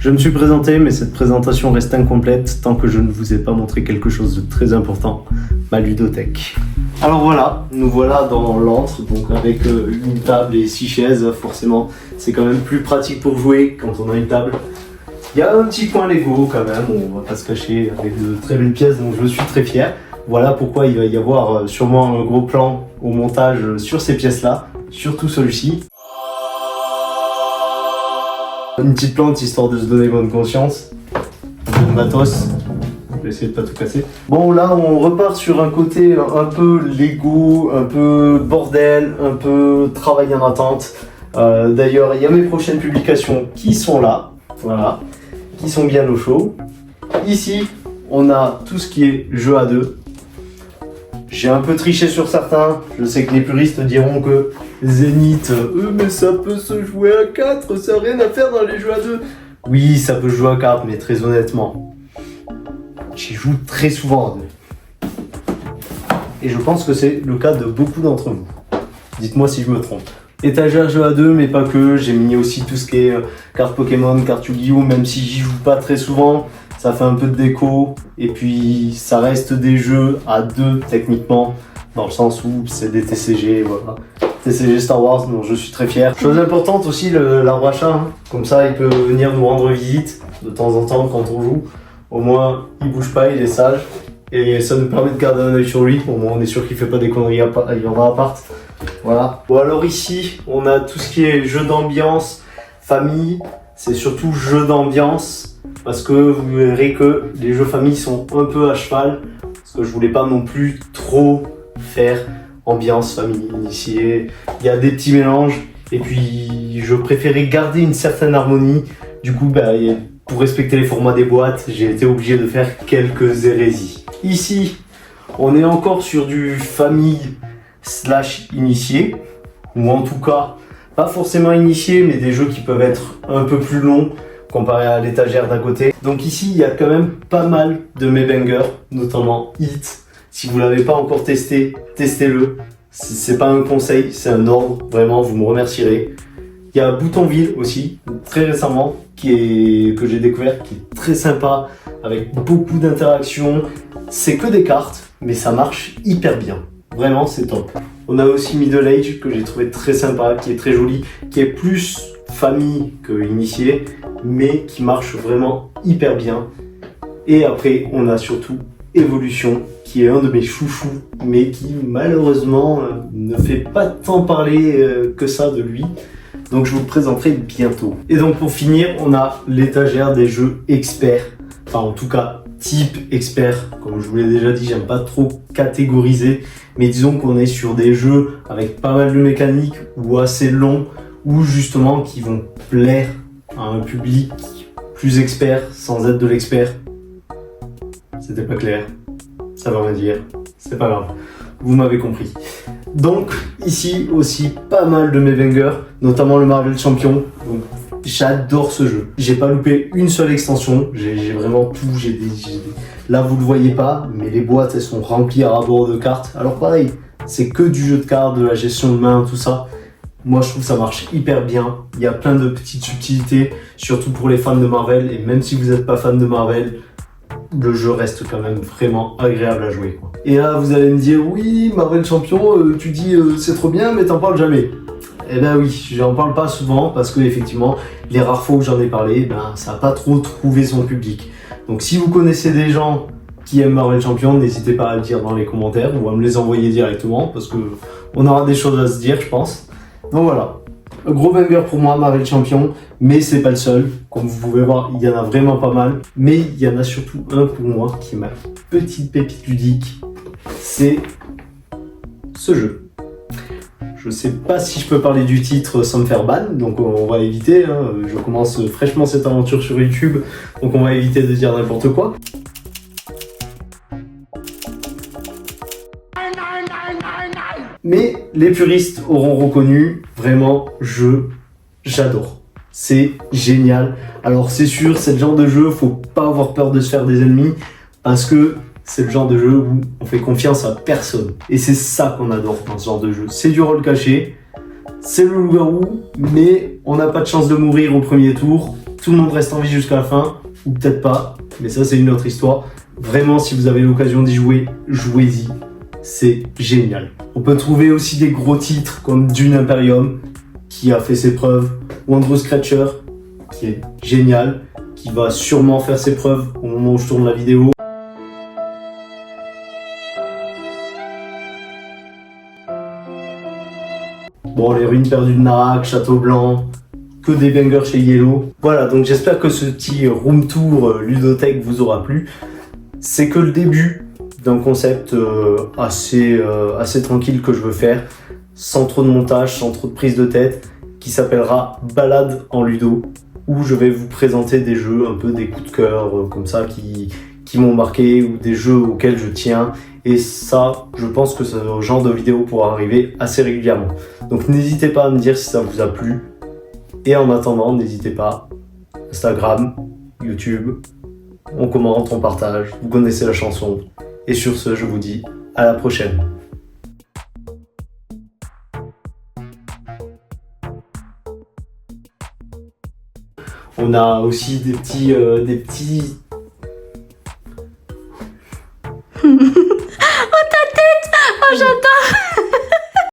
Je me suis présenté, mais cette présentation reste incomplète tant que je ne vous ai pas montré quelque chose de très important, ma ludothèque. Alors voilà, nous voilà dans l'antre, donc avec une table et 6 chaises, forcément, c'est quand même plus pratique pour jouer quand on a une table. Il y a un petit coin Lego quand même, on va pas se cacher, avec de très belles pièces, donc je suis très fier. Voilà pourquoi il va y avoir sûrement un gros plan au montage sur ces pièces-là, surtout celui-ci. Une petite plante histoire de se donner bonne conscience. Un peu de matos. Je vais essayer de pas tout casser. Bon, là on repart sur un côté un peu Lego, un peu bordel, un peu travail en attente. D'ailleurs, il y a mes prochaines publications qui sont là, voilà, qui sont bien au chaud. Ici, on a tout ce qui est jeu à deux. J'ai un peu triché sur certains. Je sais que les puristes diront que Zénith, mais ça peut se jouer à 4, ça n'a rien à faire dans les jeux à 2. Oui, ça peut se jouer à 4, mais très honnêtement, j'y joue très souvent à 2. Et je pense que c'est le cas de beaucoup d'entre vous. Dites-moi si je me trompe. Étagère jeux à 2, mais pas que. J'ai mis aussi tout ce qui est cartes Pokémon, cartes Yu-Gi-Oh, même si j'y joue pas très souvent. Ça fait un peu de déco, et puis ça reste des jeux à 2 techniquement, dans le sens où c'est des TCG, voilà. TCG Star Wars, dont je suis très fier. Chose importante aussi, l'arbre à chat, hein. Comme ça il peut venir nous rendre visite de temps en temps quand on joue. Au moins il bouge pas, il est sage, et ça nous permet de garder un œil sur lui. Au moins on est sûr qu'il fait pas des conneries il y en a à part. Voilà. Bon, alors ici on a tout ce qui est jeu d'ambiance, famille, c'est surtout jeu d'ambiance. Parce que vous verrez que les jeux famille sont un peu à cheval, parce que je voulais pas non plus trop faire ambiance famille initiée. Il y a des petits mélanges, et puis je préférais garder une certaine harmonie. Du coup, pour respecter les formats des boîtes, j'ai été obligé de faire quelques hérésies. Ici, on est encore sur du famille / initié, ou en tout cas, pas forcément initié, mais des jeux qui peuvent être un peu plus longs, comparé à l'étagère d'à côté. Donc ici, il y a quand même pas mal de mes bangers, notamment Hit. Si vous l'avez pas encore testé, testez-le. C'est pas un conseil, c'est un ordre, vraiment, vous me remercierez. Il y a Boutonville aussi, très récemment, que j'ai découvert, qui est très sympa, avec beaucoup d'interactions. C'est que des cartes, mais ça marche hyper bien. Vraiment, c'est top. On a aussi Middle Age, que j'ai trouvé très sympa, qui est très joli, qui est plus famille que initié, mais qui marche vraiment hyper bien. Et après, on a surtout Evolution, qui est un de mes chouchous, mais qui malheureusement ne fait pas tant parler que ça de lui. Donc je vous le présenterai bientôt. Et donc pour finir, on a l'étagère des jeux experts. Enfin en tout cas, type expert. Comme je vous l'ai déjà dit, j'aime pas trop catégoriser. Mais disons qu'on est sur des jeux avec pas mal de mécaniques ou assez longs, ou justement qui vont plaire à un public plus expert sans être de l'expert. C'était pas clair, ça veut rien dire, c'est pas grave, vous m'avez compris. Donc ici aussi pas mal de mes bangers, notamment le Marvel Champion. Donc, j'adore ce jeu, j'ai pas loupé une seule extension, j'ai vraiment tout, là vous le voyez pas, mais les boîtes elles sont remplies à ras-bord de cartes. Alors pareil, c'est que du jeu de cartes, de la gestion de main, tout ça. Moi je trouve que ça marche hyper bien, il y a plein de petites subtilités, surtout pour les fans de Marvel, et même si vous n'êtes pas fan de Marvel, le jeu reste quand même vraiment agréable à jouer, quoi. Et là vous allez me dire, oui Marvel Champion, tu dis c'est trop bien mais t'en parles jamais. Eh ben oui, j'en parle pas souvent parce que effectivement les rares fois où j'en ai parlé, ça n'a pas trop trouvé son public. Donc si vous connaissez des gens qui aiment Marvel Champion, n'hésitez pas à le dire dans les commentaires ou à me les envoyer directement parce que on aura des choses à se dire je pense. Donc voilà, un gros banger pour moi, Marvel Champion, mais c'est pas le seul. Comme vous pouvez voir, il y en a vraiment pas mal. Mais il y en a surtout un pour moi qui est ma petite pépite ludique. C'est ce jeu. Je sais pas si je peux parler du titre sans me faire ban, donc on va éviter. Hein. Je commence fraîchement cette aventure sur YouTube, donc on va éviter de dire n'importe quoi. Mais les puristes auront reconnu, vraiment, j'adore. C'est génial. Alors c'est sûr, c'est le genre de jeu, faut pas avoir peur de se faire des ennemis, parce que c'est le genre de jeu où on fait confiance à personne. Et c'est ça qu'on adore dans ce genre de jeu. C'est du rôle caché, c'est le loup-garou, mais on n'a pas de chance de mourir au premier tour. tout le monde reste en vie jusqu'à la fin, ou peut-être pas, mais ça c'est une autre histoire. Vraiment, si vous avez l'occasion d'y jouer, jouez-y, c'est génial. On peut trouver aussi des gros titres comme Dune Imperium, qui a fait ses preuves, ou Andrew Scratcher, qui est génial, qui va sûrement faire ses preuves au moment où je tourne la vidéo. Bon, les ruines perdues de Narak, Château Blanc, que des bangers chez Yellow. Voilà, donc j'espère que ce petit room tour ludothèque vous aura plu. C'est que le début d'un concept assez tranquille que je veux faire, sans trop de montage, sans trop de prise de tête, qui s'appellera Balade en Ludo, où je vais vous présenter des jeux, un peu des coups de cœur comme ça qui m'ont marqué, ou des jeux auxquels je tiens. Et ça, je pense que ce genre de vidéo pourra arriver assez régulièrement. Donc n'hésitez pas à me dire si ça vous a plu. Et en attendant, n'hésitez pas, Instagram, YouTube, on commente, on partage, vous connaissez la chanson. Et sur ce, je vous dis à la prochaine. On a aussi des petits... Oh ta tête! Oh j'adore!